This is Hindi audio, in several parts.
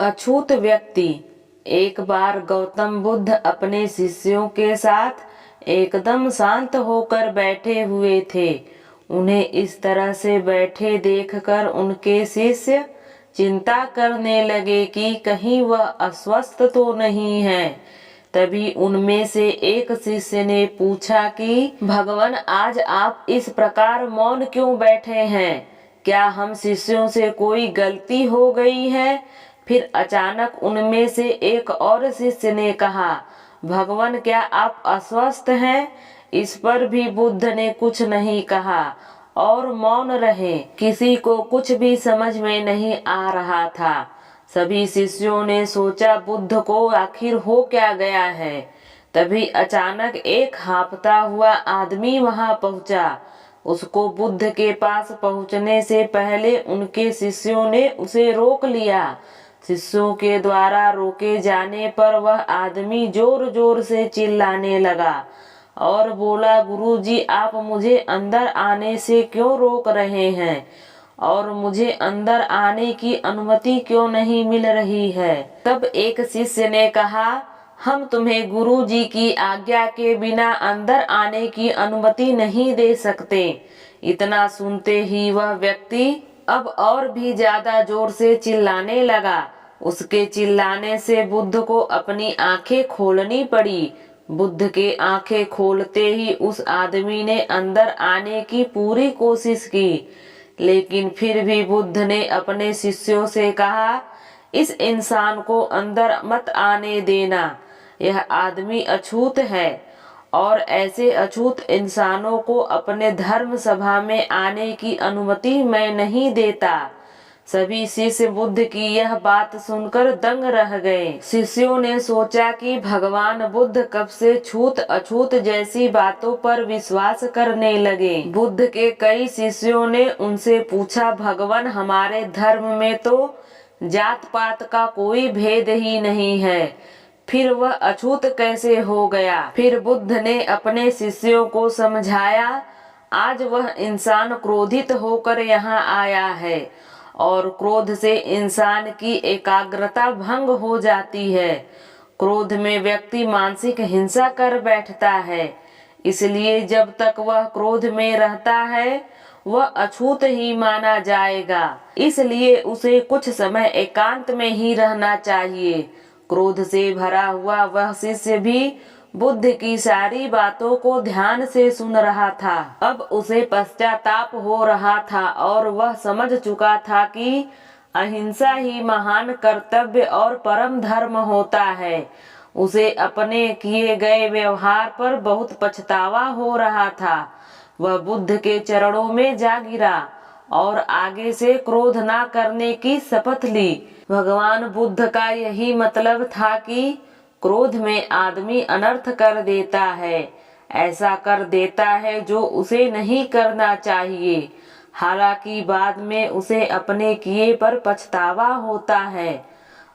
अछूत व्यक्ति। एक बार गौतम बुद्ध अपने शिष्यों के साथ एकदम शांत होकर बैठे हुए थे। उन्हें इस तरह से बैठे देखकर उनके शिष्य चिंता करने लगे कि कहीं वह अस्वस्थ तो नहीं है। तभी उनमें से एक शिष्य ने पूछा कि भगवान, आज आप इस प्रकार मौन क्यों बैठे हैं? क्या हम शिष्यों से कोई गलती हो गई है? फिर अचानक उनमें से एक और शिष्य ने कहा, भगवान, क्या आप अस्वस्थ हैं? इस पर भी बुद्ध ने कुछ नहीं कहा और मौन रहे। किसी को कुछ भी समझ में नहीं आ रहा था। सभी शिष्यों ने सोचा, बुद्ध को आखिर हो क्या गया है। तभी अचानक एक हांफता हुआ आदमी वहां पहुंचा। उसको बुद्ध के पास पहुंचने से पहले उनके शिष्यों ने उसे रोक लिया। शिष्यों के द्वारा रोके जाने पर वह आदमी जोर जोर से चिल्लाने लगा और बोला, गुरुजी, आप मुझे अंदर आने से क्यों रोक रहे हैं और मुझे अंदर आने की अनुमति क्यों नहीं मिल रही है? तब एक शिष्य ने कहा, हम तुम्हें गुरुजी की आज्ञा के बिना अंदर आने की अनुमति नहीं दे सकते। इतना सुनते ही वह व्यक्ति अब और भी ज्यादा जोर से चिल्लाने लगा। उसके चिल्लाने से बुद्ध को अपनी आंखें खोलनी पड़ी। बुद्ध के आंखें खोलते ही उस आदमी ने अंदर आने की पूरी कोशिश की, लेकिन फिर भी बुद्ध ने अपने शिष्यों से कहा, इस इंसान को अंदर मत आने देना। यह आदमी अछूत है और ऐसे अछूत इंसानों को अपने धर्म सभा में आने की अनुमति मैं नहीं देता। सभी शिष्य बुद्ध की यह बात सुनकर दंग रह गए। शिष्यों ने सोचा कि भगवान बुद्ध कब से छूत अछूत जैसी बातों पर विश्वास करने लगे। बुद्ध के कई शिष्यों ने उनसे पूछा, भगवान, हमारे धर्म में तो जात पात का कोई भेद ही नहीं है, फिर वह अछूत कैसे हो गया? फिर बुद्ध ने अपने शिष्यों को समझाया, आज वह इंसान क्रोधित होकर यहाँ आया है और क्रोध से इंसान की एकाग्रता भंग हो जाती है। क्रोध में व्यक्ति मानसिक हिंसा कर बैठता है। इसलिए जब तक वह क्रोध में रहता है वह अछूत ही माना जाएगा। इसलिए उसे कुछ समय एकांत में ही रहना चाहिए। क्रोध से भरा हुआ वह शिष्य भी बुद्ध की सारी बातों को ध्यान से सुन रहा था। अब उसे पश्चाताप हो रहा था और वह समझ चुका था कि अहिंसा ही महान कर्तव्य और परम धर्म होता है। उसे अपने किए गए व्यवहार पर बहुत पछतावा हो रहा था। वह बुद्ध के चरणों में जा गिरा और आगे से क्रोध ना करने की शपथ ली। भगवान बुद्ध का यही मतलब था कि क्रोध में आदमी अनर्थ कर देता है, ऐसा कर देता है जो उसे नहीं करना चाहिए। हालांकि बाद में उसे अपने किए पर पछतावा होता है।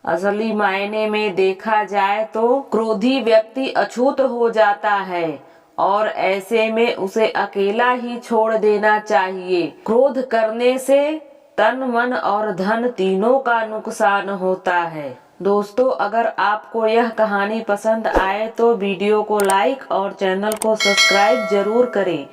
असली मायने में देखा जाए तो क्रोधी व्यक्ति अछूत हो जाता है और ऐसे में उसे अकेला ही छोड़ देना चाहिए। क्रोध करने से तन, मन और धन तीनों का नुकसान होता है। दोस्तों, अगर आपको यह कहानी पसंद आए तो वीडियो को लाइक और चैनल को सब्सक्राइब जरूर करें।